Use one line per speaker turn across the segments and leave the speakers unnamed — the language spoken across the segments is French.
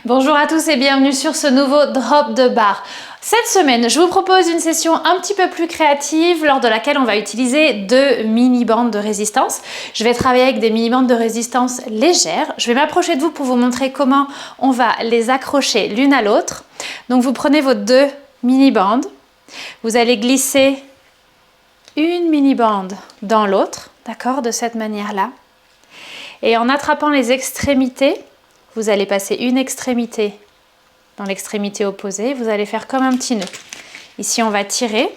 Bonjour à tous et bienvenue sur ce nouveau drop de barre. Cette semaine, je vous propose une session un petit peu plus créative lors de laquelle on va utiliser deux mini-bandes de résistance. Je vais travailler avec des mini-bandes de résistance légères. Je vais m'approcher de vous pour vous montrer comment on va les accrocher l'une à l'autre. Donc vous prenez vos deux mini-bandes, vous allez glisser une mini-bande dans l'autre, d'accord, de cette manière-là. Et en attrapant les extrémités, vous allez passer une extrémité dans l'extrémité opposée. Vous allez faire comme un petit nœud. Ici, on va tirer.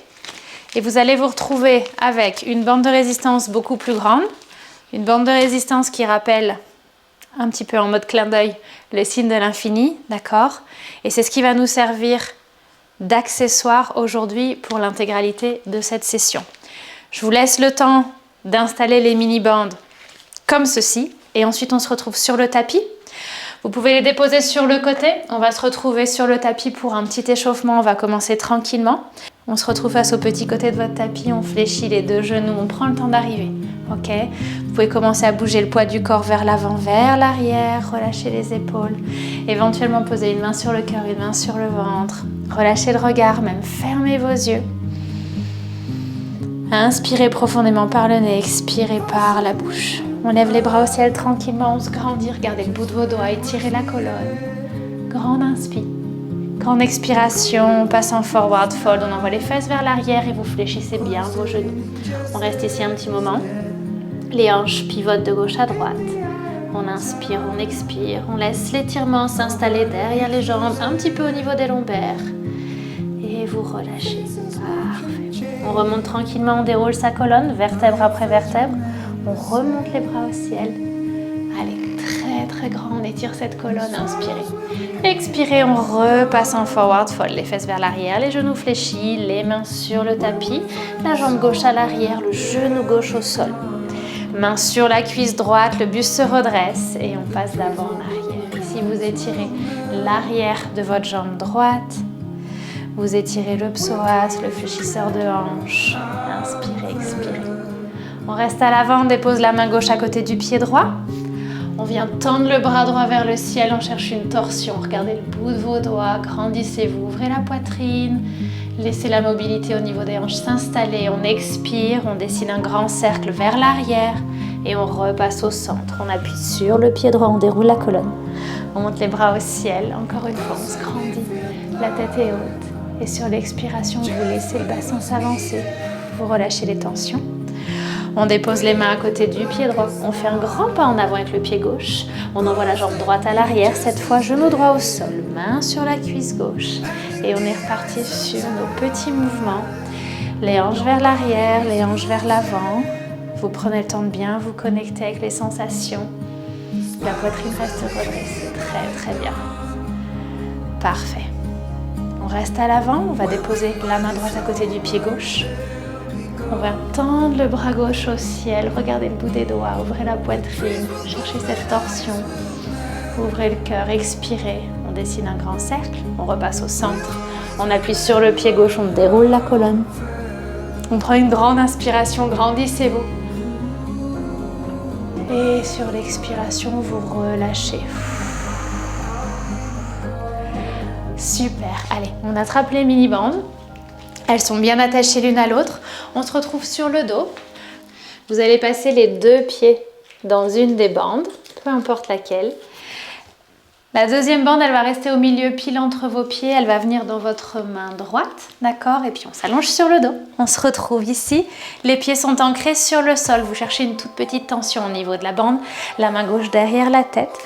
Et vous allez vous retrouver avec une bande de résistance beaucoup plus grande. Une bande de résistance qui rappelle un petit peu en mode clin d'œil le signe de l'infini. D'accord? Et c'est ce qui va nous servir d'accessoire aujourd'hui pour l'intégralité de cette session. Je vous laisse le temps d'installer les mini-bandes comme ceci. Et ensuite, on se retrouve sur le tapis. Vous pouvez les déposer sur le côté. On va se retrouver sur le tapis pour un petit échauffement. On va commencer tranquillement. On se retrouve face au petit côté de votre tapis. On fléchit les deux genoux. On prend le temps d'arriver. Ok? Vous pouvez commencer à bouger le poids du corps vers l'avant, vers l'arrière. Relâchez les épaules. Éventuellement, poser une main sur le cœur, une main sur le ventre. Relâchez le regard, même fermez vos yeux. Inspirez profondément par le nez. Expirez par la bouche. On lève les bras au ciel tranquillement, on se grandit, regardez le bout de vos doigts, étirez la colonne. Grande inspire. Grande expiration, on passe en forward fold, on envoie les fesses vers l'arrière et vous fléchissez bien vos genoux. On reste ici un petit moment. Les hanches pivotent de gauche à droite. On inspire, on expire, on laisse l'étirement s'installer derrière les jambes, un petit peu au niveau des lombaires. Et vous relâchez. Parfait. On remonte tranquillement, on déroule sa colonne, vertèbre après vertèbre. On remonte les bras au ciel. Allez, très très grand, on étire cette colonne, inspirez. Expirez, on repasse en forward fold, les fesses vers l'arrière, les genoux fléchis, les mains sur le tapis, la jambe gauche à l'arrière, le genou gauche au sol. Main sur la cuisse droite, le buste se redresse et on passe d'avant en arrière. Ici, vous étirez l'arrière de votre jambe droite. Vous étirez le psoas, le fléchisseur de hanche. Inspirez, expirez. On reste à l'avant, on dépose la main gauche à côté du pied droit. On vient tendre le bras droit vers le ciel, on cherche une torsion. Regardez le bout de vos doigts, grandissez-vous, ouvrez la poitrine. Laissez la mobilité au niveau des hanches s'installer. On expire, on dessine un grand cercle vers l'arrière et on repasse au centre. On appuie sur le pied droit, on déroule la colonne. On monte les bras au ciel, encore une fois, on se grandit. La tête est haute. Et sur l'expiration, vous laissez le bassin s'avancer. Vous relâchez les tensions. On dépose les mains à côté du pied droit. On fait un grand pas en avant avec le pied gauche. On envoie la jambe droite à l'arrière. Cette fois, genou droit au sol. Main sur la cuisse gauche. Et on est reparti sur nos petits mouvements. Les hanches vers l'arrière, les hanches vers l'avant. Vous prenez le temps de bien vous connecter avec les sensations. La poitrine reste redressée. Très, très bien. Parfait. On reste à l'avant. On va déposer la main droite à côté du pied gauche. On va tendre le bras gauche au ciel, regardez le bout des doigts, ouvrez la poitrine, cherchez cette torsion, ouvrez le cœur, expirez, on dessine un grand cercle, on repasse au centre, on appuie sur le pied gauche, on déroule la colonne, on prend une grande inspiration, grandissez-vous. Et sur l'expiration, vous relâchez. Super, allez, on attrape les mini-bandes. Elles sont bien attachées l'une à l'autre. On se retrouve sur le dos. Vous allez passer les deux pieds dans une des bandes, peu importe laquelle. La deuxième bande, elle va rester au milieu, pile entre vos pieds. Elle va venir dans votre main droite, d'accord? Et puis on s'allonge sur le dos. On se retrouve ici. Les pieds sont ancrés sur le sol. Vous cherchez une toute petite tension au niveau de la bande. La main gauche derrière la tête.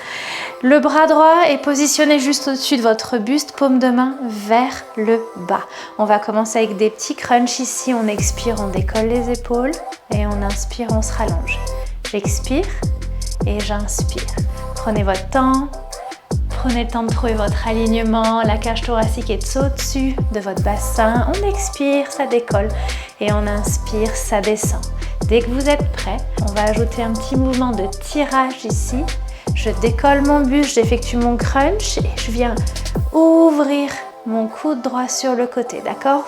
Le bras droit est positionné juste au-dessus de votre buste, paume de main vers le bas. On va commencer avec des petits crunchs ici. On expire, on décolle les épaules et on inspire, on se rallonge. J'expire et j'inspire. Prenez votre temps. Prenez le temps de trouver votre alignement. La cage thoracique est au-dessus de votre bassin. On expire, ça décolle et on inspire, ça descend. Dès que vous êtes prêt, on va ajouter un petit mouvement de tirage ici. Je décolle mon buste, j'effectue mon crunch et je viens ouvrir mon coude droit sur le côté, d'accord?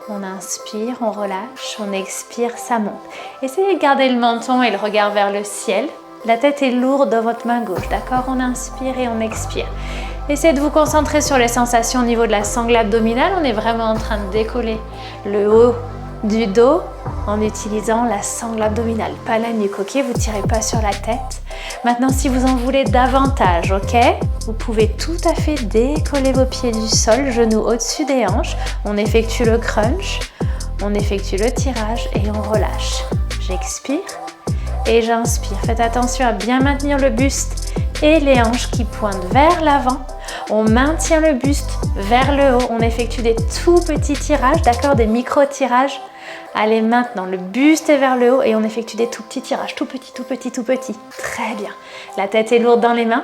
On inspire, on relâche, on expire, ça monte. Essayez de garder le menton et le regard vers le ciel. La tête est lourde dans votre main gauche, d'accord? On inspire et on expire. Essayez de vous concentrer sur les sensations au niveau de la sangle abdominale. On est vraiment en train de décoller le haut du dos en utilisant la sangle abdominale, pas la nuque, ok? Vous ne tirez pas sur la tête. Maintenant, si vous en voulez davantage, ok? Vous pouvez tout à fait décoller vos pieds du sol, genoux au-dessus des hanches. On effectue le crunch, on effectue le tirage et on relâche. J'expire et j'inspire. Faites attention à bien maintenir le buste et les hanches qui pointent vers l'avant. On maintient le buste vers le haut. On effectue des tout petits tirages, d'accord? Des micro-tirages. Allez, maintenant, le buste est vers le haut et on effectue des tout petits tirages. Tout petit, tout petit, tout petit. Très bien. La tête est lourde dans les mains.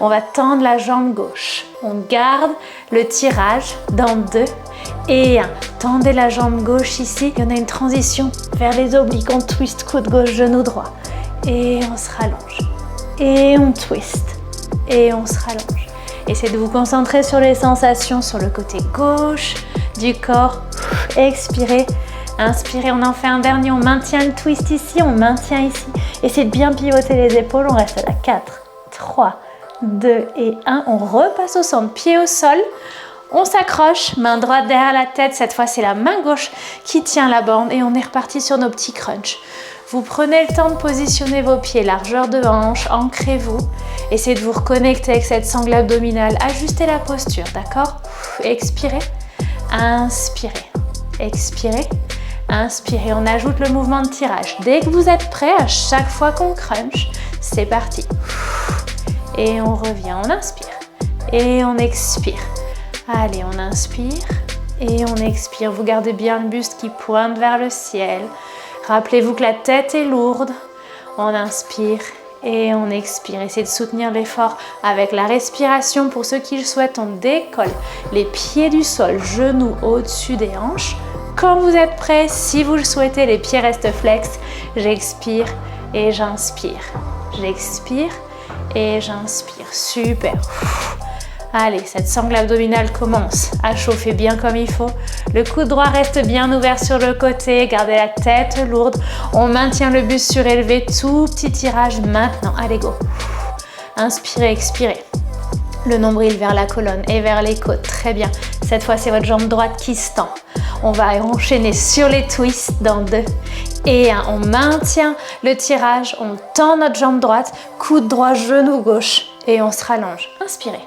On va tendre la jambe gauche. On garde le tirage dans 2 et 1. Tendez la jambe gauche ici. Et on a une transition vers les obliques. On twist coude gauche, genou droit. Et on se rallonge. Et on twist. Et on se rallonge. Essayez de vous concentrer sur les sensations sur le côté gauche du corps. Expirez. Inspirez, on en fait un dernier, on maintient le twist ici, on maintient ici. Essayez de bien pivoter les épaules, on reste à la 4, 3, 2 et 1. On repasse au centre, pied au sol. On s'accroche, main droite derrière la tête. Cette fois, c'est la main gauche qui tient la bande et on est reparti sur nos petits crunchs. Vous prenez le temps de positionner vos pieds, largeur de hanche, ancrez-vous. Essayez de vous reconnecter avec cette sangle abdominale. Ajustez la posture, d'accord? Expirez, inspirez, expirez. Inspirez, on ajoute le mouvement de tirage. Dès que vous êtes prêt, à chaque fois qu'on crunch, c'est parti. Et on revient, on inspire. Et on expire. Allez, on inspire et on expire. Vous gardez bien le buste qui pointe vers le ciel. Rappelez-vous que la tête est lourde. On inspire et on expire. Essayez de soutenir l'effort avec la respiration. Pour ceux qui le souhaitent, on décolle les pieds du sol, genoux au-dessus des hanches. Quand vous êtes prêt, si vous le souhaitez, les pieds restent flex. J'expire et j'inspire. J'expire et j'inspire. Super. Allez, cette sangle abdominale commence à chauffer bien comme il faut. Le coude droit reste bien ouvert sur le côté. Gardez la tête lourde. On maintient le buste surélevé. Tout petit tirage maintenant. Allez, go. Inspirez, expirez. Le nombril vers la colonne et vers les côtes. Très bien. Cette fois, c'est votre jambe droite qui se tend. On va enchaîner sur les twists dans 2 et 1. On maintient le tirage. On tend notre jambe droite. Coude droit, genou gauche. Et on se rallonge. Inspirez.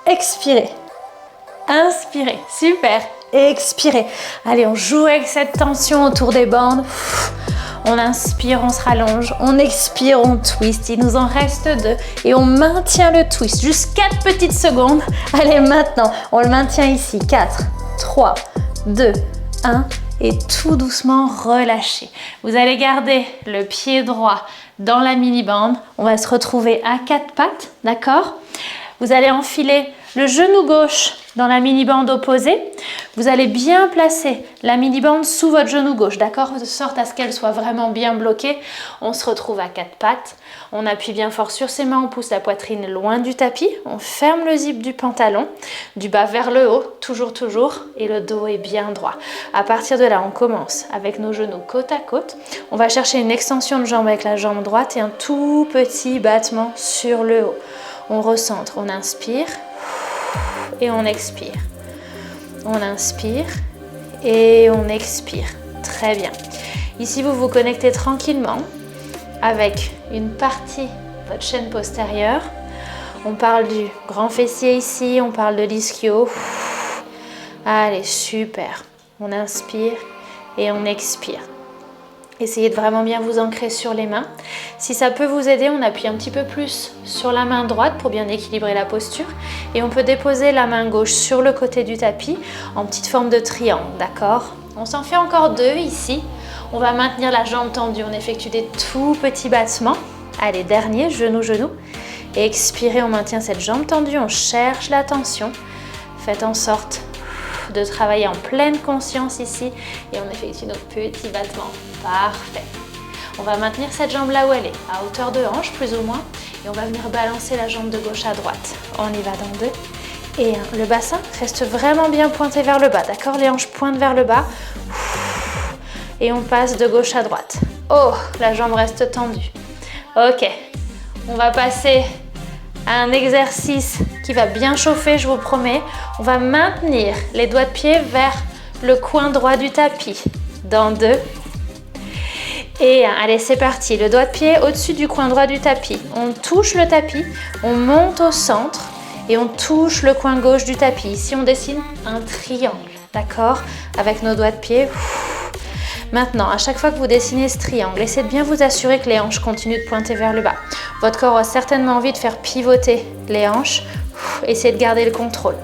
Expirez. Inspirez. Super. Expirez. Allez, on joue avec cette tension autour des bandes. On inspire, on se rallonge. On expire, on twist. Il nous en reste 2. Et on maintient le twist. Juste 4 petites secondes. Allez, maintenant, on le maintient ici. 4, 3, 2, 1. Et tout doucement, relâchez. Vous allez garder le pied droit dans la mini-bande. On va se retrouver à 4 pattes, d'accord? Vous allez enfiler le genou gauche dans la mini-bande opposée. Vous allez bien placer la mini-bande sous votre genou gauche, d'accord? De sorte à ce qu'elle soit vraiment bien bloquée. On se retrouve à 4 pattes. On appuie bien fort sur ses mains, on pousse la poitrine loin du tapis. On ferme le zip du pantalon, du bas vers le haut, toujours, toujours. Et le dos est bien droit. À partir de là, on commence avec nos genoux côte à côte. On va chercher une extension de jambe avec la jambe droite et un tout petit battement sur le haut. On recentre, on inspire et on expire. On inspire et on expire. Très bien. Ici, vous vous connectez tranquillement avec une partie de votre chaîne postérieure. On parle du grand fessier ici, on parle de l'ischio. Allez, super. On inspire et on expire. Essayez de vraiment bien vous ancrer sur les mains. Si ça peut vous aider, on appuie un petit peu plus sur la main droite pour bien équilibrer la posture. Et on peut déposer la main gauche sur le côté du tapis en petite forme de triangle, d'accord? On s'en fait encore 2 ici. On va maintenir la jambe tendue. On effectue des tout petits battements. Allez, dernier, genou, genou. Et expirez, on maintient cette jambe tendue. On cherche la tension. Faites en sorte de travailler en pleine conscience ici et on effectue nos petits battements. Parfait. On va maintenir cette jambe là où elle est, à hauteur de hanche plus ou moins, et on va venir balancer la jambe de gauche à droite. On y va dans 2 et 1. Le bassin reste vraiment bien pointé vers le bas, d'accord? Les hanches pointent vers le bas et on passe de gauche à droite. Oh, la jambe reste tendue. Ok, on va passer à un exercice qui va bien chauffer, je vous promets. On va maintenir les doigts de pied vers le coin droit du tapis. Dans 2 et 1. Allez, c'est parti. Le doigt de pied au-dessus du coin droit du tapis. On touche le tapis, on monte au centre et on touche le coin gauche du tapis. Ici, on dessine un triangle, d'accord? Avec nos doigts de pied. Maintenant, à chaque fois que vous dessinez ce triangle, essayez de bien vous assurer que les hanches continuent de pointer vers le bas. Votre corps a certainement envie de faire pivoter les hanches. Essayez de garder le contrôle.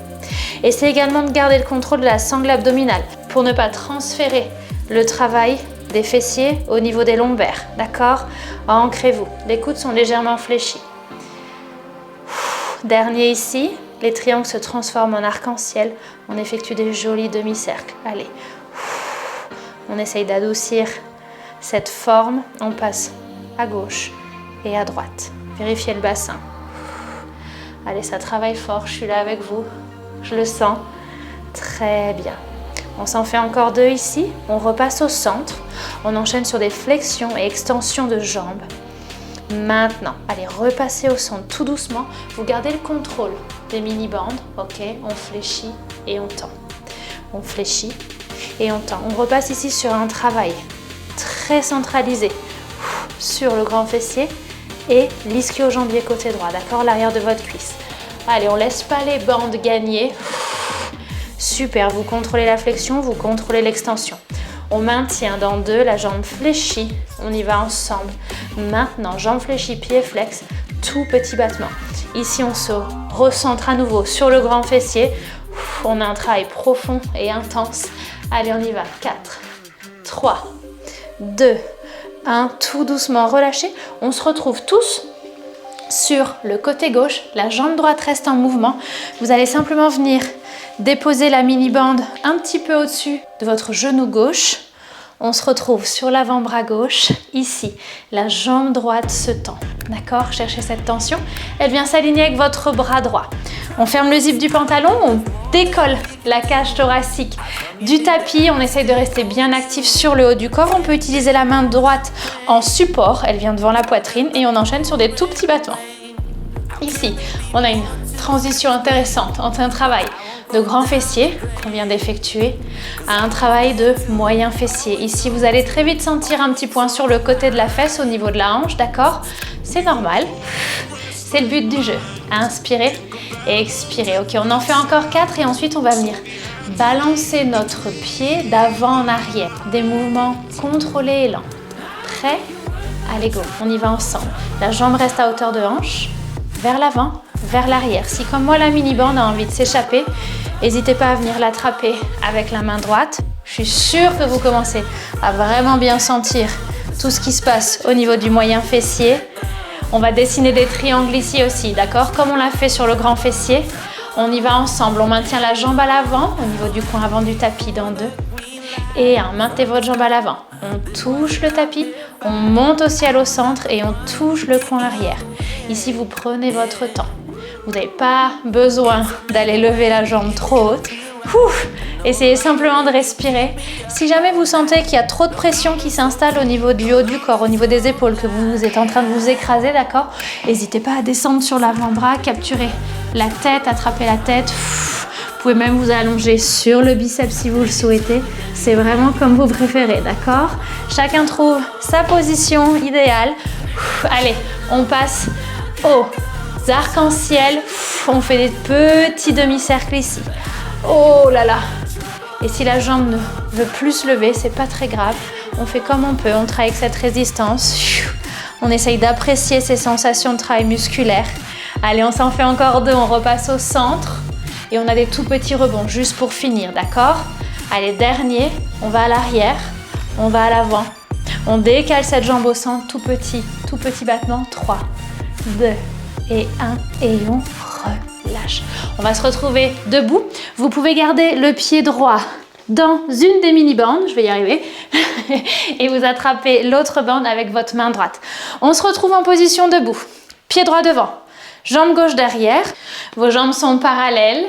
Essayez également de garder le contrôle de la sangle abdominale pour ne pas transférer le travail des fessiers au niveau des lombaires. D'accord? Ancrez-vous. Les coudes sont légèrement fléchis. Dernier ici. Les triangles se transforment en arc-en-ciel. On effectue des jolis demi-cercles. Allez. On essaye d'adoucir cette forme. On passe à gauche et à droite. Vérifiez le bassin. Allez, ça travaille fort. Je suis là avec vous. Je le sens. Très bien. On s'en fait encore 2 ici. On repasse au centre. On enchaîne sur des flexions et extensions de jambes. Maintenant, allez, repassez au centre tout doucement. Vous gardez le contrôle des mini-bandes. Ok, on fléchit et on tend. On fléchit et on tend. On repasse ici sur un travail très centralisé sur le grand fessier et l'ischio-jambier côté droit, d'accord? L'arrière de votre cuisse. Allez, on laisse pas les bandes gagner. Super, vous contrôlez la flexion, vous contrôlez l'extension. On maintient dans 2, la jambe fléchie. On y va ensemble. Maintenant, jambe fléchie, pied flex, tout petit battement. Ici, on se recentre à nouveau sur le grand fessier. On a un travail profond et intense. Allez, on y va. 4, 3, 2, 1. Tout doucement relâché. On se retrouve tous sur le côté gauche. La jambe droite reste en mouvement. Vous allez simplement venir déposer la mini-bande un petit peu au-dessus de votre genou gauche. On se retrouve sur l'avant-bras gauche. Ici, la jambe droite se tend. D'accord? Cherchez cette tension. Elle vient s'aligner avec votre bras droit. On ferme le zip du pantalon. On décolle la cage thoracique du tapis. On essaye de rester bien actif sur le haut du corps. On peut utiliser la main droite en support. Elle vient devant la poitrine. Et on enchaîne sur des tout petits battements. Ici, on a une transition intéressante entre un travail de grand fessier qu'on vient d'effectuer à un travail de moyen fessier. Ici, vous allez très vite sentir un petit point sur le côté de la fesse au niveau de la hanche, d'accord? C'est normal, c'est le but du jeu. Inspirez et expirez. Ok, on en fait encore 4 et ensuite on va venir balancer notre pied d'avant en arrière. Des mouvements contrôlés et lents. Prêt? Allez go, on y va ensemble. La jambe reste à hauteur de hanche. Vers l'avant, vers l'arrière. Si comme moi la mini-bande a envie de s'échapper, n'hésitez pas à venir l'attraper avec la main droite. Je suis sûre que vous commencez à vraiment bien sentir tout ce qui se passe au niveau du moyen fessier. On va dessiner des triangles ici aussi, d'accord? Comme on l'a fait sur le grand fessier, on y va ensemble. On maintient la jambe à l'avant au niveau du coin avant du tapis dans 2. Et 1, maintenez votre jambe à l'avant. On touche le tapis, on monte au ciel au centre et on touche le coin arrière. Ici, vous prenez votre temps. Vous n'avez pas besoin d'aller lever la jambe trop haute. Essayez simplement de respirer. Si jamais vous sentez qu'il y a trop de pression qui s'installe au niveau du haut du corps, au niveau des épaules, que vous êtes en train de vous écraser, d'accord? N'hésitez pas à descendre sur l'avant-bras, capturer la tête, attraper la tête. Vous pouvez même vous allonger sur le biceps si vous le souhaitez. C'est vraiment comme vous préférez, d'accord? Chacun trouve sa position idéale. Allez, on passe aux arcs-en-ciel. On fait des petits demi-cercles ici. Oh là là! Et si la jambe ne veut plus se lever, c'est pas très grave. On fait comme on peut, on travaille avec cette résistance. On essaye d'apprécier ces sensations de travail musculaire. Allez, on s'en fait encore 2, on repasse au centre. Et on a des tout petits rebonds, juste pour finir, d'accord? Allez, dernier, on va à l'arrière, on va à l'avant. On décale cette jambe au centre, tout petit battement. 3, 2 et 1, et on relâche. On va se retrouver debout. Vous pouvez garder le pied droit dans une des mini-bandes, je vais y arriver, et vous attrapez l'autre bande avec votre main droite. On se retrouve en position debout, pied droit devant. Jambe gauche derrière, vos jambes sont parallèles.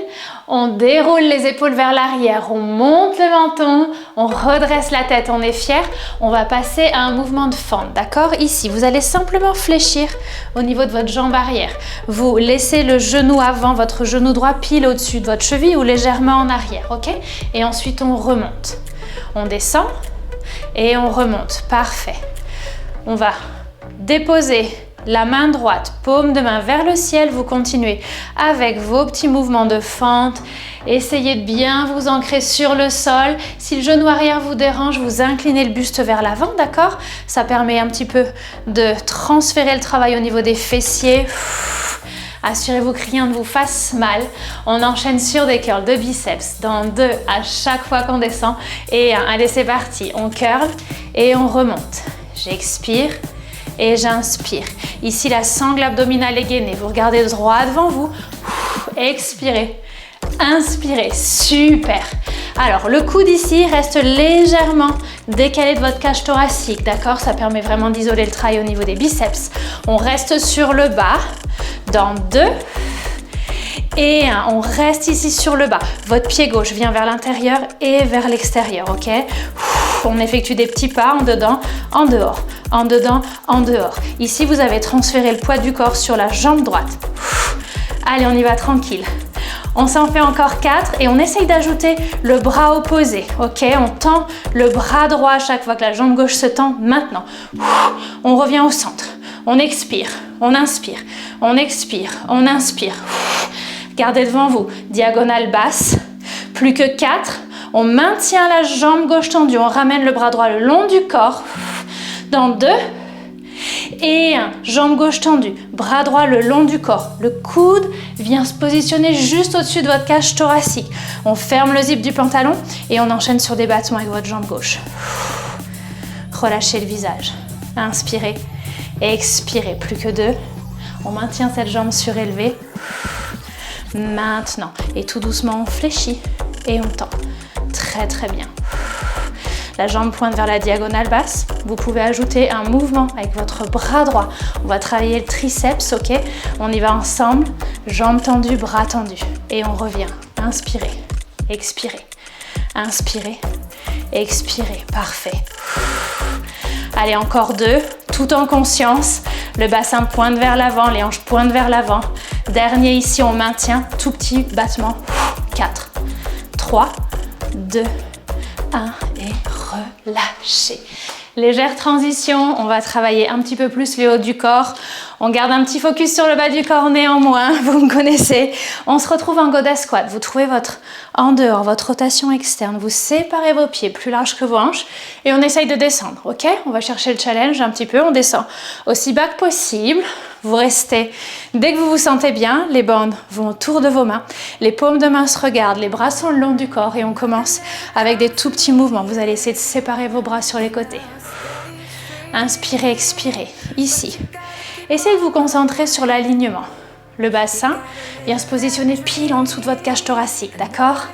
On déroule les épaules vers l'arrière, on monte le menton, on redresse la tête, on est fier. On va passer à un mouvement de fente, d'accord? Ici, vous allez simplement fléchir au niveau de votre jambe arrière. Vous laissez le genou avant, votre genou droit pile au-dessus de votre cheville ou légèrement en arrière, ok? Et ensuite, on remonte. On descend et on remonte, parfait. On va déposer la main droite, paume de main vers le ciel, vous continuez avec vos petits mouvements de fente. Essayez de bien vous ancrer sur le sol. Si le genou arrière vous dérange, vous inclinez le buste vers l'avant, d'accord? Ça permet un petit peu de transférer le travail au niveau des fessiers. Assurez-vous que rien ne vous fasse mal. On enchaîne sur des curls de biceps dans 2 à chaque fois qu'on descend. Et 1, allez c'est parti, on curl et on remonte. J'expire. Et j'inspire. Ici, la sangle abdominale est gainée. Vous regardez droit devant vous. Expirez. Inspirez. Super. Alors, le coude ici reste légèrement décalé de votre cage thoracique. D'accord? Ça permet vraiment d'isoler le travail au niveau des biceps. On reste sur le bas. Dans 2. Et 1. On reste ici sur le bas. Votre pied gauche vient vers l'intérieur et vers l'extérieur. Ok? On effectue des petits pas en dedans, en dehors. En dedans, en dehors. Ici, vous avez transféré le poids du corps sur la jambe droite. Allez, on y va tranquille. On s'en fait encore 4 et on essaye d'ajouter le bras opposé. Ok, on tend le bras droit à chaque fois que la jambe gauche se tend. Maintenant, on revient au centre. On expire, on inspire, on expire, on inspire. Gardez devant vous, diagonale basse. Plus que 4. On maintient la jambe gauche tendue. On ramène le bras droit le long du corps. Dans 2 et 1, jambe gauche tendue, bras droit le long du corps. Le coude vient se positionner juste au-dessus de votre cage thoracique. On ferme le zip du pantalon et on enchaîne sur des battements avec votre jambe gauche. Relâchez le visage. Inspirez, expirez, plus que 2. On maintient cette jambe surélevée. Maintenant, et tout doucement, on fléchit et on tend. Très très bien. La jambe pointe vers la diagonale basse. Vous pouvez ajouter un mouvement avec votre bras droit. On va travailler le triceps, ok? On y va ensemble. Jambes tendues, bras tendus. Et on revient. Inspirez, expirez. Inspirez, expirez. Parfait. Allez, encore 2. Tout en conscience. Le bassin pointe vers l'avant, les hanches pointent vers l'avant. Dernier ici, on maintient. Tout petit battement. 4, 3, 2, 1 et relâchez. Légère transition, on va travailler un petit peu plus le haut du corps. On garde un petit focus sur le bas du corps néanmoins, vous me connaissez. On se retrouve en goddess squat. Vous trouvez votre en dehors, votre rotation externe. Vous séparez vos pieds plus larges que vos hanches et on essaye de descendre, ok? On va chercher le challenge un petit peu, on descend aussi bas que possible. Vous restez, dès que vous vous sentez bien, les bandes vont autour de vos mains. Les paumes de main se regardent, les bras sont le long du corps et on commence avec des tout petits mouvements. Vous allez essayer de séparer vos bras sur les côtés. Inspirez, expirez. Ici. Essayez de vous concentrer sur l'alignement. Le bassin vient se positionner pile en dessous de votre cage thoracique, d'accord?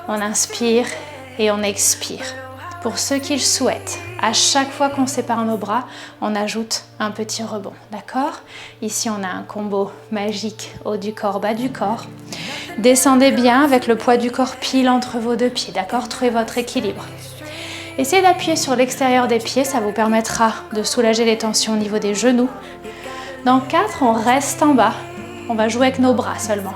On inspire et on expire. Pour ceux qui le souhaitent, à chaque fois qu'on sépare nos bras, on ajoute un petit rebond, d'accord? Ici, on a un combo magique haut du corps, bas du corps. Descendez bien avec le poids du corps pile entre vos 2 pieds, d'accord? Trouvez votre équilibre. Essayez d'appuyer sur l'extérieur des pieds, ça vous permettra de soulager les tensions au niveau des genoux. Dans 4, on reste en bas. On va jouer avec nos bras seulement.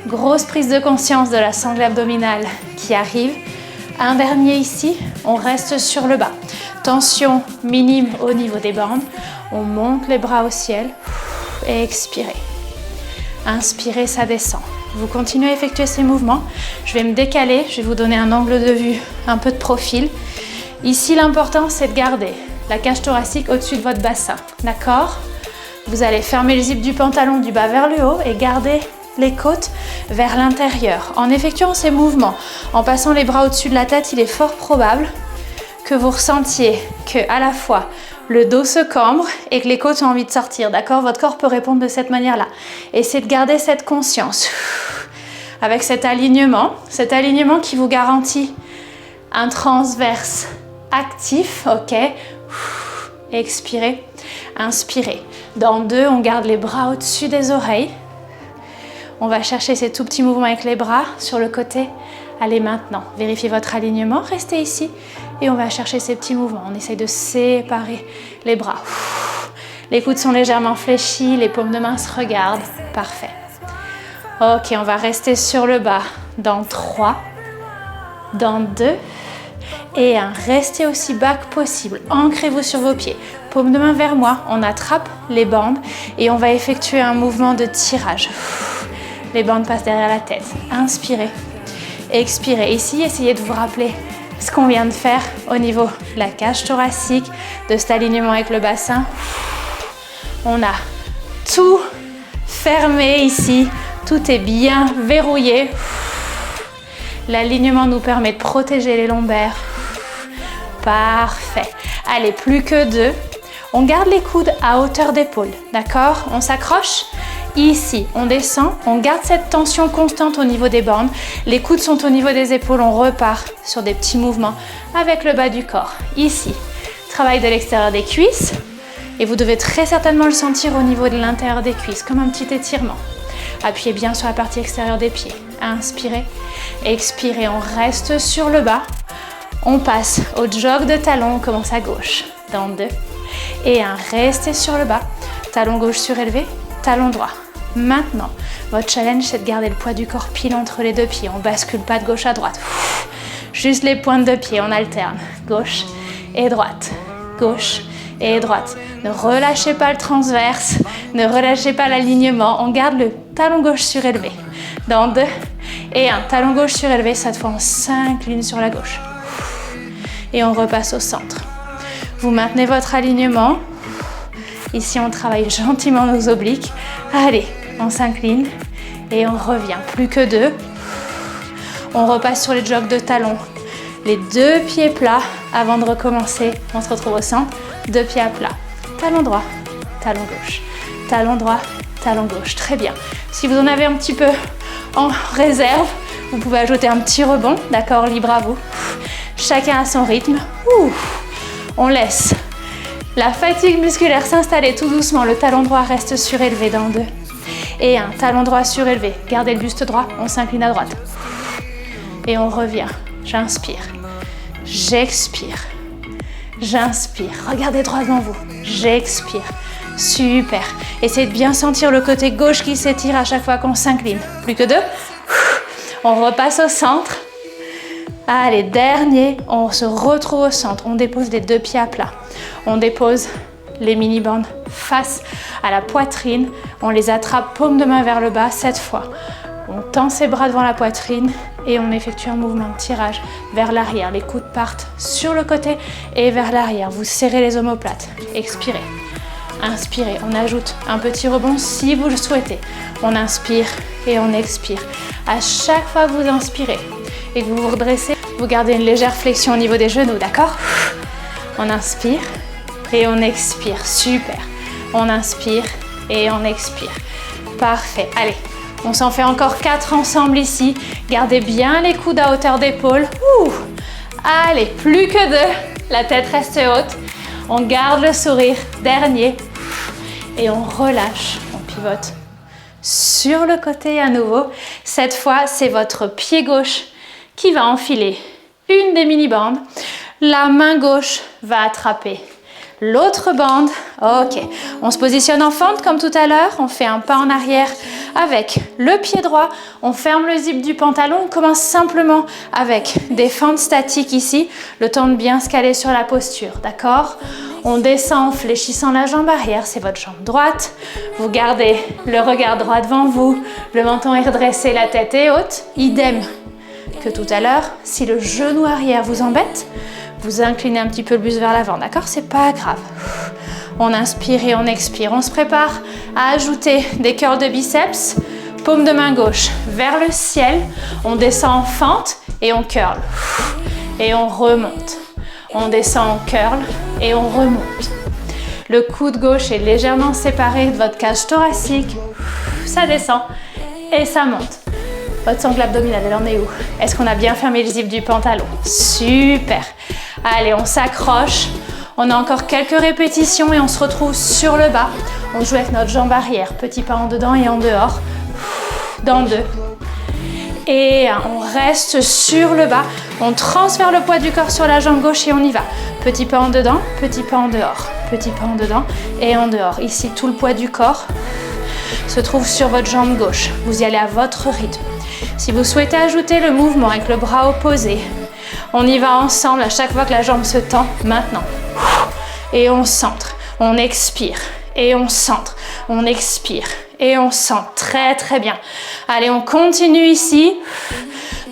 Grosse prise de conscience de la sangle abdominale qui arrive. Un dernier ici, on reste sur le bas. Tension minime au niveau des bandes. On monte les bras au ciel et expirez. Inspirez, ça descend. Vous continuez à effectuer ces mouvements. Je vais me décaler, je vais vous donner un angle de vue un peu de profil. Ici, l'important, c'est de garder la cage thoracique au-dessus de votre bassin. D'accord? Vous allez fermer le zip du pantalon du bas vers le haut et garder les côtes vers l'intérieur. En effectuant ces mouvements, en passant les bras au-dessus de la tête, il est fort probable que vous ressentiez que à la fois le dos se cambre et que les côtes ont envie de sortir. D'accord? Votre corps peut répondre de cette manière-là. Essayez de garder cette conscience avec cet alignement qui vous garantit un transverse actif. Ok? Expirez, inspirez. Dans 2, on garde les bras au-dessus des oreilles. On va chercher ces tout petits mouvements avec les bras sur le côté. Allez, maintenant, vérifiez votre alignement, restez ici et on va chercher ces petits mouvements. On essaye de séparer les bras. Les coudes sont légèrement fléchis, les paumes de main se regardent. Parfait. Ok, on va rester sur le bas dans 3, dans 2 et 1. Restez aussi bas que possible. Ancrez-vous sur vos pieds. Paume de main vers moi, on attrape les bandes et on va effectuer un mouvement de tirage. Les bandes passent derrière la tête. Inspirez, expirez. Ici, essayez de vous rappeler ce qu'on vient de faire au niveau de la cage thoracique, de cet alignement avec le bassin. On a tout fermé ici, tout est bien verrouillé. L'alignement nous permet de protéger les lombaires. Parfait. Allez, plus que 2. On garde les coudes à hauteur d'épaule, d'accord? On s'accroche. Ici, on descend, on garde cette tension constante au niveau des bandes. Les coudes sont au niveau des épaules, on repart sur des petits mouvements avec le bas du corps. Ici, travail de l'extérieur des cuisses. Et vous devez très certainement le sentir au niveau de l'intérieur des cuisses, comme un petit étirement. Appuyez bien sur la partie extérieure des pieds. Inspirez, expirez, on reste sur le bas. On passe au jog de talon, on commence à gauche. Dans 2 et 1, restez sur le bas. Talon gauche surélevé, talon droit. Maintenant, votre challenge, c'est de garder le poids du corps pile entre les deux pieds. On bascule pas de gauche à droite. Juste les pointes de pied, on alterne. Gauche et droite, gauche et droite. Ne relâchez pas le transverse, ne relâchez pas l'alignement. On garde le talon gauche surélevé. Dans 2 et 1, talon gauche surélevé. Cette fois, on s'incline sur la gauche. Et on repasse au centre. Vous maintenez votre alignement. Ici, on travaille gentiment nos obliques. Allez, on s'incline et on revient. Plus que 2. On repasse sur les jogs de talons. Les 2 pieds plats avant de recommencer. On se retrouve au centre. 2 pieds à plat. Talon droit, talon gauche. Talon droit, talon gauche. Très bien. Si vous en avez un petit peu en réserve, vous pouvez ajouter un petit rebond. D'accord, libre à vous. Chacun à son rythme. On laisse la fatigue musculaire s'installer tout doucement. Le talon droit reste surélevé dans 2 et 1. Talon droit surélevé. Gardez le buste droit. On s'incline à droite. Et on revient. J'inspire. J'expire. J'inspire. Regardez droit devant vous. J'expire. Super. Essayez de bien sentir le côté gauche qui s'étire à chaque fois qu'on s'incline. Plus que 2. On repasse au centre. Allez, dernier, on se retrouve au centre. On dépose les 2 pieds à plat. On dépose les mini-bandes face à la poitrine. On les attrape paume de main vers le bas cette fois. On tend ses bras devant la poitrine et on effectue un mouvement de tirage vers l'arrière. Les coudes partent sur le côté et vers l'arrière. Vous serrez les omoplates. Expirez. Inspirez. On ajoute un petit rebond si vous le souhaitez. On inspire et on expire. À chaque fois que vous inspirez et que vous vous redressez, vous gardez une légère flexion au niveau des genoux, d'accord? On inspire et on expire. Super. On inspire et on expire. Parfait. Allez, on s'en fait encore 4 ensemble ici. Gardez bien les coudes à hauteur d'épaule. Allez, plus que 2. La tête reste haute. On garde le sourire. Dernier. Et on relâche. On pivote sur le côté à nouveau. Cette fois, c'est votre pied gauche qui va enfiler une des mini-bandes. La main gauche va attraper l'autre bande. Ok, on se positionne en fente comme tout à l'heure. On fait un pas en arrière avec le pied droit. On ferme le zip du pantalon. On commence simplement avec des fentes statiques ici. Le temps de bien se caler sur la posture, d'accord? On descend en fléchissant la jambe arrière. C'est votre jambe droite. Vous gardez le regard droit devant vous. Le menton est redressé, la tête est haute. Idem que tout à l'heure. Si le genou arrière vous embête, vous inclinez un petit peu le buste vers l'avant, d'accord? C'est pas grave. On inspire et on expire. On se prépare à ajouter des curls de biceps. Paume de main gauche vers le ciel. On descend en fente et on curl. Et on remonte. On descend en curl et on remonte. Le coude gauche est légèrement séparé de votre cage thoracique. Ça descend et ça monte. Votre sangle abdominale, elle en est où? Est-ce qu'on a bien fermé le zip du pantalon? Super. Allez, on s'accroche. On a encore quelques répétitions et on se retrouve sur le bas. On joue avec notre jambe arrière. Petit pas en dedans et en dehors. Dans 2. Et 1. On reste sur le bas. On transfère le poids du corps sur la jambe gauche et on y va. Petit pas en dedans, petit pas en dehors. Petit pas en dedans et en dehors. Ici, tout le poids du corps se trouve sur votre jambe gauche. Vous y allez à votre rythme. Si vous souhaitez ajouter le mouvement avec le bras opposé, on y va ensemble à chaque fois que la jambe se tend. Maintenant. Et on centre. On expire. Et on centre. On expire. Et on centre. Très, très bien. Allez, on continue ici.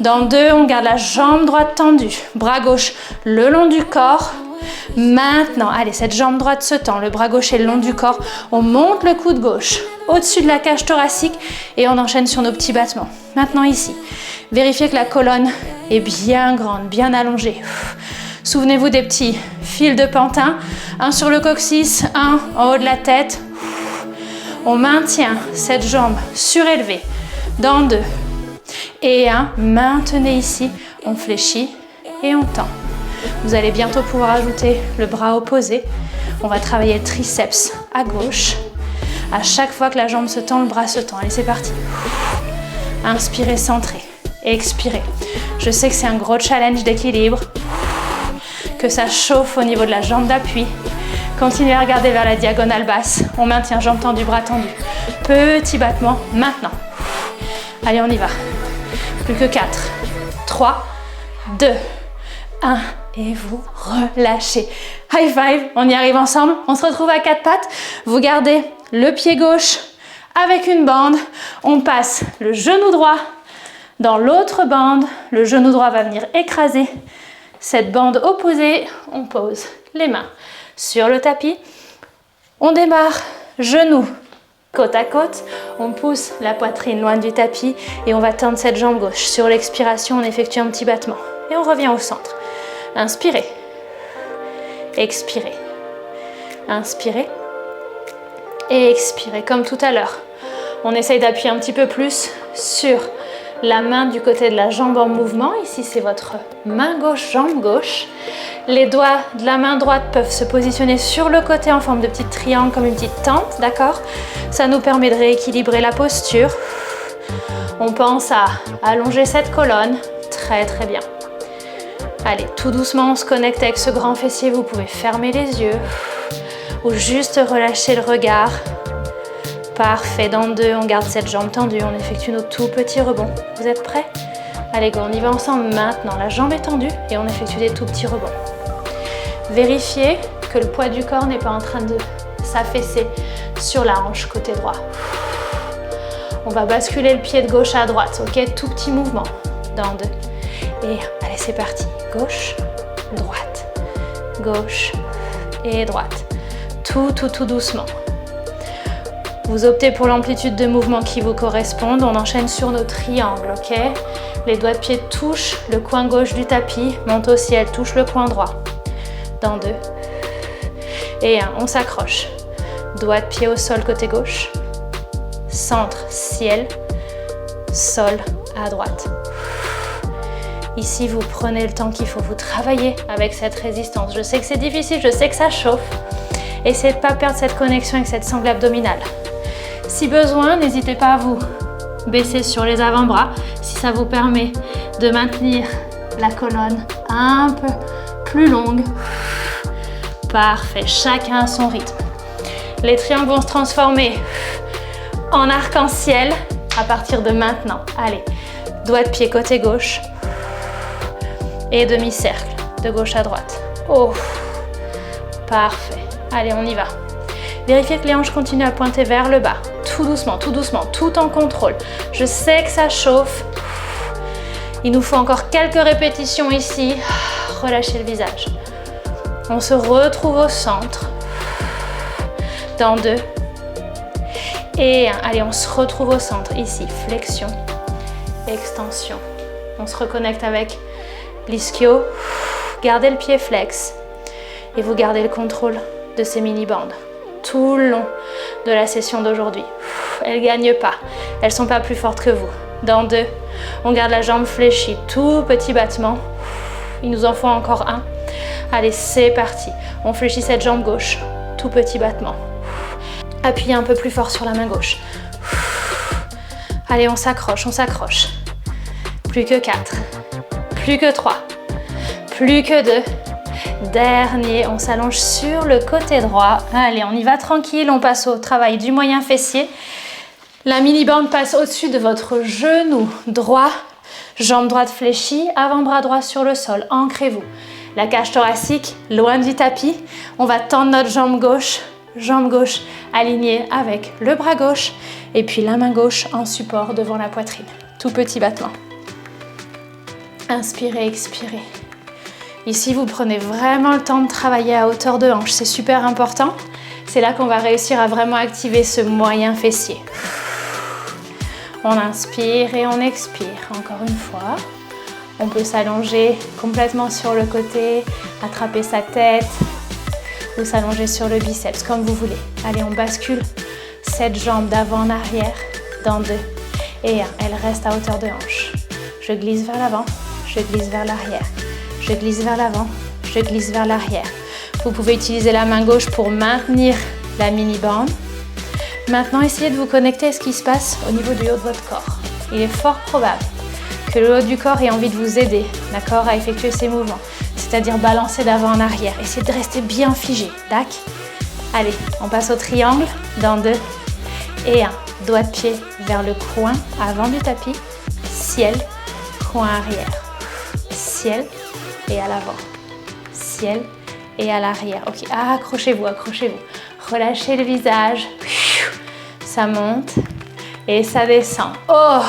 Dans 2, on garde la jambe droite tendue. Bras gauche le long du corps. Maintenant, allez, cette jambe droite se tend. Le bras gauche est le long du corps. On monte le coude gauche au-dessus de la cage thoracique et on enchaîne sur nos petits battements. Maintenant ici, vérifiez que la colonne est bien grande, bien allongée. Souvenez-vous des petits fils de pantin. Un sur le coccyx, un en haut de la tête. On maintient cette jambe surélevée. Dans 2 et 1. Maintenez ici. On fléchit et on tend. Vous allez bientôt pouvoir ajouter le bras opposé. On va travailler le triceps à gauche. À chaque fois que la jambe se tend, le bras se tend. Allez, c'est parti. Inspirez, centrez. Expirez. Je sais que c'est un gros challenge d'équilibre, que ça chauffe au niveau de la jambe d'appui. Continuez à regarder vers la diagonale basse. On maintient jambe tendue, bras tendus. Petit battement maintenant. Allez, on y va. Plus que 4, 3, 2, 1. Et vous relâchez. High five, on y arrive ensemble. On se retrouve à 4 pattes. Vous gardez le pied gauche avec une bande. On passe le genou droit dans l'autre bande. Le genou droit va venir écraser cette bande opposée. On pose les mains sur le tapis. On démarre genoux côte à côte. On pousse la poitrine loin du tapis et on va tendre cette jambe gauche. Sur l'expiration, on effectue un petit battement. Et on revient au centre. Inspirez, expirez, inspirez et expirez comme tout à l'heure. On essaye d'appuyer un petit peu plus sur la main du côté de la jambe en mouvement. Ici, c'est votre main gauche, jambe gauche. Les doigts de la main droite peuvent se positionner sur le côté en forme de petit triangle, comme une petite tente, d'accord? Ça nous permet de rééquilibrer la posture. On pense à allonger cette colonne. Très, très bien. Allez, tout doucement, on se connecte avec ce grand fessier. Vous pouvez fermer les yeux ou juste relâcher le regard. Parfait, dans 2, on garde cette jambe tendue. On effectue nos tout petits rebonds. Vous êtes prêts? Allez, go, on y va ensemble maintenant. La jambe est tendue et on effectue des tout petits rebonds. Vérifiez que le poids du corps n'est pas en train de s'affaisser sur la hanche côté droit. On va basculer le pied de gauche à droite, ok? Tout petit mouvement. Dans 2. Et allez, c'est parti. Gauche, droite, gauche et droite. Tout doucement. Vous optez pour l'amplitude de mouvement qui vous corresponde. On enchaîne sur nos triangles, ok? Les doigts de pied touchent le coin gauche du tapis, montent au ciel, touchent le coin droit. Dans 2 et 1, on s'accroche. Doigts de pied au sol côté gauche. Centre, ciel, sol à droite. Ici, vous prenez le temps qu'il faut, vous travailler avec cette résistance. Je sais que c'est difficile, je sais que ça chauffe. Essayez de ne pas perdre cette connexion avec cette sangle abdominale. Si besoin, n'hésitez pas à vous baisser sur les avant-bras si ça vous permet de maintenir la colonne un peu plus longue. Parfait, chacun à son rythme. Les triangles vont se transformer en arc-en-ciel à partir de maintenant. Allez, doigt de pied côté gauche. Et demi-cercle, de gauche à droite. Oh, parfait. Allez, on y va. Vérifiez que les hanches continuent à pointer vers le bas. Tout doucement, tout en contrôle. Je sais que ça chauffe. Il nous faut encore quelques répétitions ici. Relâchez le visage. On se retrouve au centre. Dans 2. Et 1. Allez, on se retrouve au centre. Ici, flexion, extension. On se reconnecte avec l'ischio, gardez le pied flex et vous gardez le contrôle de ces mini-bandes tout le long de la session d'aujourd'hui. Elles ne gagnent pas, elles ne sont pas plus fortes que vous. Dans 2, on garde la jambe fléchie, tout petit battement. Il nous en faut encore 1. Allez, c'est parti. On fléchit cette jambe gauche, tout petit battement. Appuyez un peu plus fort sur la main gauche. Allez, on s'accroche, on s'accroche. Plus que 4, plus que 3, plus que 2. Dernier, on s'allonge sur le côté droit. Allez, on y va tranquille, on passe au travail du moyen fessier. La mini-bande passe au-dessus de votre genou droit, jambe droite fléchie, avant-bras droit sur le sol, ancrez-vous. La cage thoracique, loin du tapis, on va tendre notre jambe gauche alignée avec le bras gauche et puis la main gauche en support devant la poitrine. Tout petit battement. Inspirez, expirez. Ici, vous prenez vraiment le temps de travailler à hauteur de hanche, c'est super important. C'est là qu'on va réussir à vraiment activer ce moyen fessier. On inspire et on expire. Encore une fois. On peut s'allonger complètement sur le côté, attraper sa tête ou s'allonger sur le biceps, comme vous voulez. Allez, on bascule cette jambe d'avant en arrière dans 2 et 1. Elle reste à hauteur de hanche. Je glisse vers l'avant, je glisse vers l'arrière. Je glisse vers l'avant, je glisse vers l'arrière. Vous pouvez utiliser la main gauche pour maintenir la mini-bande. Maintenant, essayez de vous connecter à ce qui se passe au niveau du haut de votre corps. Il est fort probable que le haut du corps ait envie de vous aider, d'accord, à effectuer ces mouvements, c'est-à-dire balancer d'avant en arrière. Essayez de rester bien figé, d'accord. Allez, on passe au triangle dans 2 et 1. Doigt de pied vers le coin avant du tapis, ciel, coin arrière, ciel et à l'avant, ciel et à l'arrière. Ok, accrochez-vous, accrochez-vous. Relâchez le visage, ça monte et ça descend. Oh,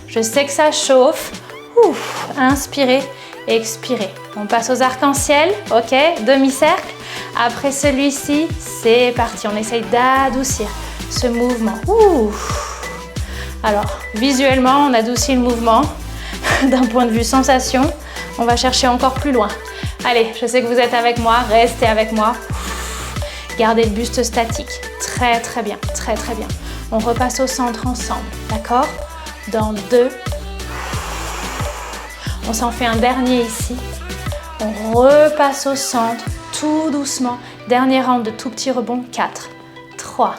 je sais que ça chauffe. Ouf. Inspirez, expirez. On passe aux arcs-en-ciel, ok, demi-cercle. Après celui-ci, c'est parti. On essaye d'adoucir ce mouvement. Ouf. Alors, visuellement, on adoucit le mouvement. D'un point de vue sensation, on va chercher encore plus loin. Allez, je sais que vous êtes avec moi, restez avec moi. Gardez le buste statique. Très très bien, très très bien. On repasse au centre ensemble, d'accord? Dans 2. On s'en fait un dernier ici. On repasse au centre, tout doucement. Dernier round de tout petit rebond. 4, 3,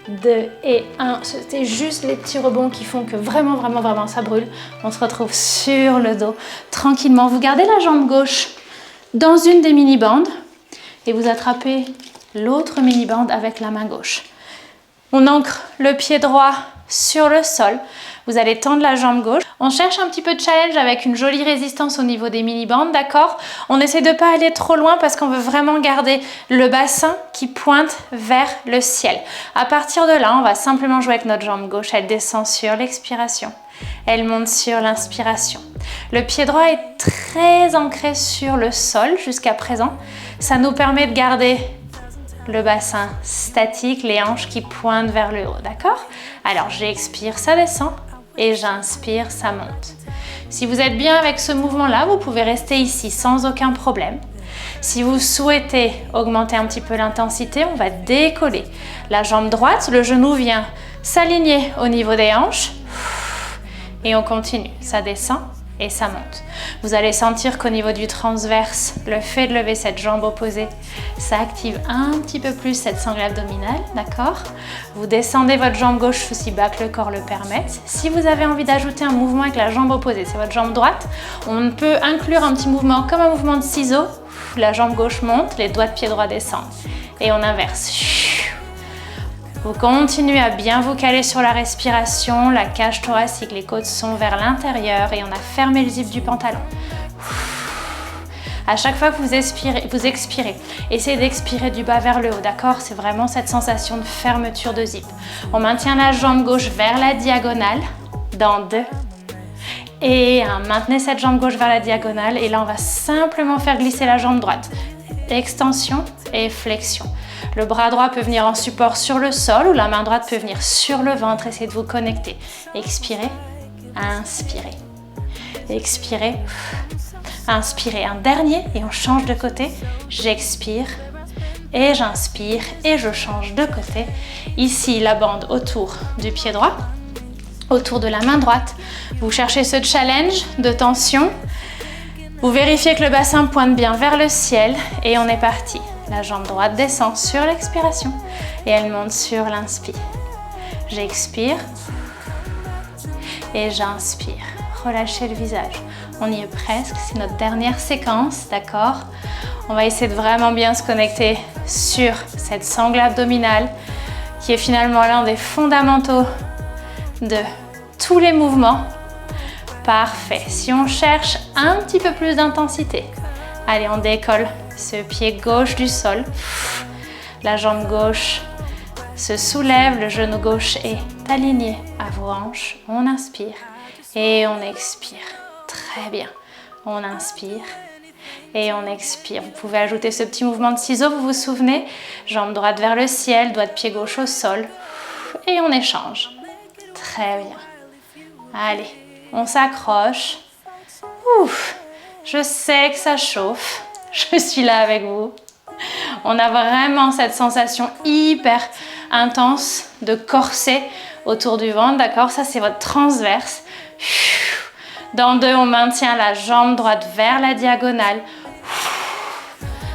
2 et 1. C'était juste les petits rebonds qui font que vraiment ça brûle. On se retrouve sur le dos tranquillement. Vous gardez la jambe gauche dans une des mini-bandes et vous attrapez l'autre mini-bande avec la main gauche. On ancre le pied droit sur le sol. Vous allez tendre la jambe gauche. On cherche un petit peu de challenge avec une jolie résistance au niveau des mini-bandes, d'accord? On essaie de ne pas aller trop loin parce qu'on veut vraiment garder le bassin qui pointe vers le ciel. À partir de là, on va simplement jouer avec notre jambe gauche. Elle descend sur l'expiration. Elle monte sur l'inspiration. Le pied droit est très ancré sur le sol jusqu'à présent. Ça nous permet de garder le bassin statique, les hanches qui pointent vers le haut, d'accord? Alors j'expire, ça descend et j'inspire, ça monte. Si vous êtes bien avec ce mouvement-là, vous pouvez rester ici sans aucun problème. Si vous souhaitez augmenter un petit peu l'intensité, on va décoller la jambe droite, le genou vient s'aligner au niveau des hanches et on continue, ça descend et ça monte. Vous allez sentir qu'au niveau du transverse, le fait de lever cette jambe opposée, ça active un petit peu plus cette sangle abdominale, d'accord? Vous descendez votre jambe gauche aussi bas que le corps le permette. Si vous avez envie d'ajouter un mouvement avec la jambe opposée, c'est votre jambe droite, on peut inclure un petit mouvement comme un mouvement de ciseaux. La jambe gauche monte, les doigts de pied droit descendent et on inverse. Vous continuez à bien vous caler sur la respiration, la cage thoracique, les côtes sont vers l'intérieur et on a fermé le zip du pantalon. À chaque fois que vous expirez, essayez d'expirer du bas vers le haut, d'accord? C'est vraiment cette sensation de fermeture de zip. On maintient la jambe gauche vers la diagonale, dans 2 et 1. Maintenez cette jambe gauche vers la diagonale et là on va simplement faire glisser la jambe droite. Extension et flexion. Le bras droit peut venir en support sur le sol ou la main droite peut venir sur le ventre. Essayez de vous connecter. Expirez, inspirez. Expirez, inspirez. Un dernier et on change de côté. J'expire et j'inspire et je change de côté. Ici, la bande autour du pied droit, autour de la main droite. Vous cherchez ce challenge de tension. Vous vérifiez que le bassin pointe bien vers le ciel et on est parti. La jambe droite descend sur l'expiration et elle monte sur l'inspire. J'expire et j'inspire. Relâchez le visage. On y est presque, c'est notre dernière séquence, d'accord? On va essayer de vraiment bien se connecter sur cette sangle abdominale qui est finalement l'un des fondamentaux de tous les mouvements. Parfait. Si on cherche un petit peu plus d'intensité, allez, on décolle ce pied gauche du sol. La jambe gauche se soulève, le genou gauche est aligné à vos hanches. On inspire et on expire. Très bien. On inspire et on expire. Vous pouvez ajouter ce petit mouvement de ciseaux, vous vous souvenez? Jambe droite vers le ciel, doigt de pied gauche au sol. Et on échange. Très bien. Allez, on s'accroche. Ouf, je sais que ça chauffe. Je suis là avec vous. On a vraiment cette sensation hyper intense de corset autour du ventre, d'accord? Ça, c'est votre transverse. Dans le 2, on maintient la jambe droite vers la diagonale.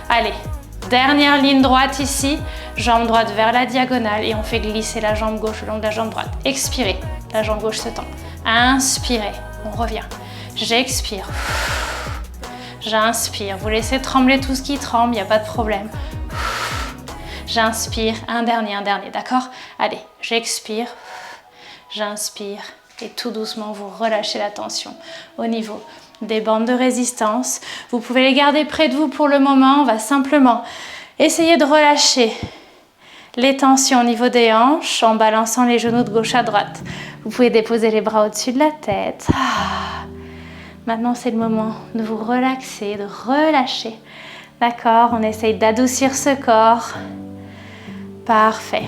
Allez, dernière ligne droite ici. Jambe droite vers la diagonale et on fait glisser la jambe gauche le long de la jambe droite. Expirez, la jambe gauche se tend. Inspirez, on revient. J'expire. J'inspire. Vous laissez trembler tout ce qui tremble, il n'y a pas de problème. J'inspire, un dernier, d'accord? Allez, j'expire, j'inspire et tout doucement, vous relâchez la tension au niveau des bandes de résistance. Vous pouvez les garder près de vous pour le moment. On va simplement essayer de relâcher les tensions au niveau des hanches en balançant les genoux de gauche à droite. Vous pouvez déposer les bras au-dessus de la tête. Maintenant, c'est le moment de vous relaxer, de relâcher. D'accord? On essaye d'adoucir ce corps. Parfait.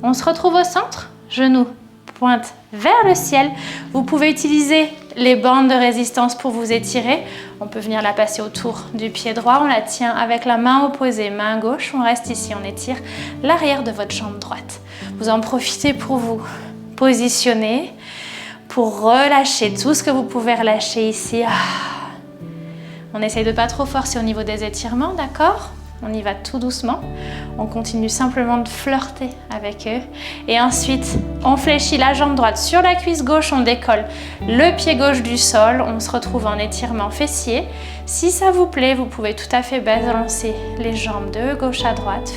On se retrouve au centre. Genoux pointe vers le ciel. Vous pouvez utiliser les bandes de résistance pour vous étirer. On peut venir la passer autour du pied droit. On la tient avec la main opposée, main gauche. On reste ici, on étire l'arrière de votre jambe droite. Vous en profitez pour vous positionner, pour relâcher tout ce que vous pouvez relâcher ici. On essaye de ne pas trop forcer au niveau des étirements, d'accord? On y va tout doucement. On continue simplement de flirter avec eux. Et ensuite, on fléchit la jambe droite sur la cuisse gauche. On décolle le pied gauche du sol. On se retrouve en étirement fessier. Si ça vous plaît, vous pouvez tout à fait balancer les jambes de gauche à droite.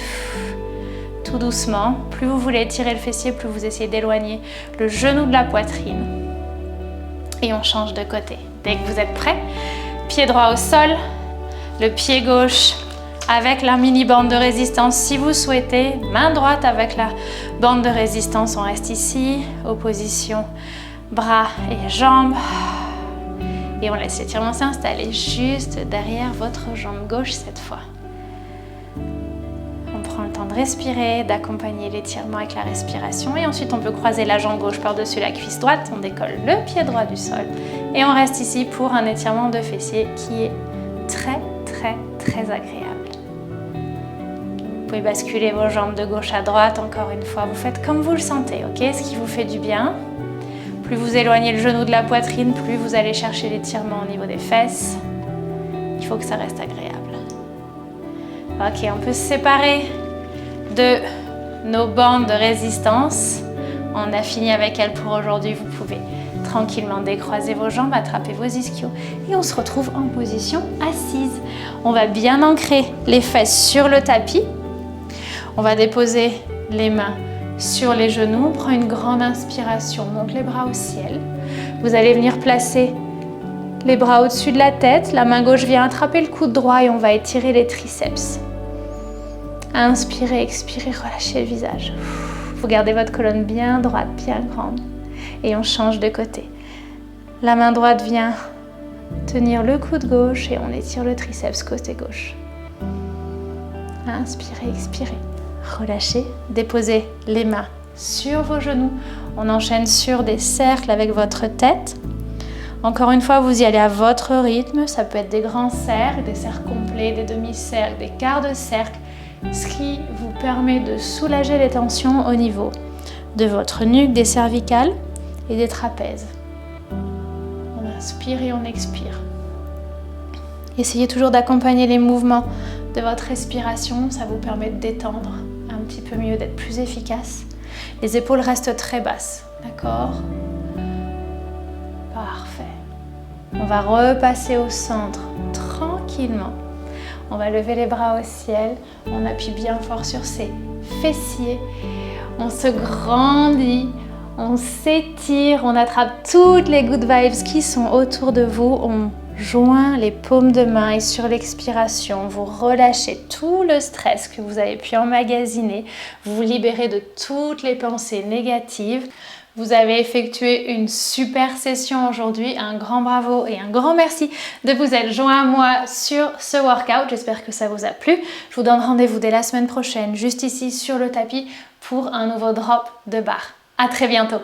Tout doucement. Plus vous voulez étirer le fessier, plus vous essayez d'éloigner le genou de la poitrine. Et on change de côté. Dès que vous êtes prêts, pied droit au sol, le pied gauche avec la mini bande de résistance si vous souhaitez, main droite avec la bande de résistance, on reste ici, opposition bras et jambes. Et on laisse l'étirement s'installer juste derrière votre jambe gauche cette fois. On prend le temps de respirer, d'accompagner l'étirement avec la respiration et ensuite on peut croiser la jambe gauche par-dessus la cuisse droite, on décolle le pied droit du sol et on reste ici pour un étirement de fessier qui est très agréable. Vous pouvez basculer vos jambes de gauche à droite, encore une fois, vous faites comme vous le sentez, ok? Ce qui vous fait du bien. Plus vous éloignez le genou de la poitrine, plus vous allez chercher l'étirement au niveau des fesses. Il faut que ça reste agréable. Ok, on peut se séparer de nos bandes de résistance. On a fini avec elles pour aujourd'hui. Vous pouvez tranquillement décroiser vos jambes, attraper vos ischios et on se retrouve en position assise. On va bien ancrer les fesses sur le tapis. On va déposer les mains sur les genoux. On prend une grande inspiration, on monte les bras au ciel. Vous allez venir placer les bras au-dessus de la tête. La main gauche vient attraper le coude droit et on va étirer les triceps. Inspirez, expirez, relâchez le visage. Vous gardez votre colonne bien droite, bien grande. Et on change de côté. La main droite vient tenir le coude gauche et on étire le triceps côté gauche. Inspirez, expirez. Relâchez, déposez les mains sur vos genoux. On enchaîne sur des cercles avec votre tête. Encore une fois, vous y allez à votre rythme. Ça peut être des grands cercles, des cercles complets, des demi-cercles, des quarts de cercle. Ce qui vous permet de soulager les tensions au niveau de votre nuque, des cervicales et des trapèzes. On inspire et on expire. Essayez toujours d'accompagner les mouvements de votre respiration, ça vous permet de détendre un petit peu mieux, d'être plus efficace. Les épaules restent très basses, d'accord? Parfait. On va repasser au centre tranquillement. On va lever les bras au ciel, on appuie bien fort sur ses fessiers, on se grandit, on s'étire, on attrape toutes les good vibes qui sont autour de vous, on joint les paumes de main et sur l'expiration, vous relâchez tout le stress que vous avez pu emmagasiner, vous vous libérez de toutes les pensées négatives. Vous avez effectué une super session aujourd'hui, un grand bravo et un grand merci de vous être joint à moi sur ce workout. J'espère que ça vous a plu. Je vous donne rendez-vous dès la semaine prochaine, juste ici sur le tapis pour un nouveau drop de barre. À très bientôt.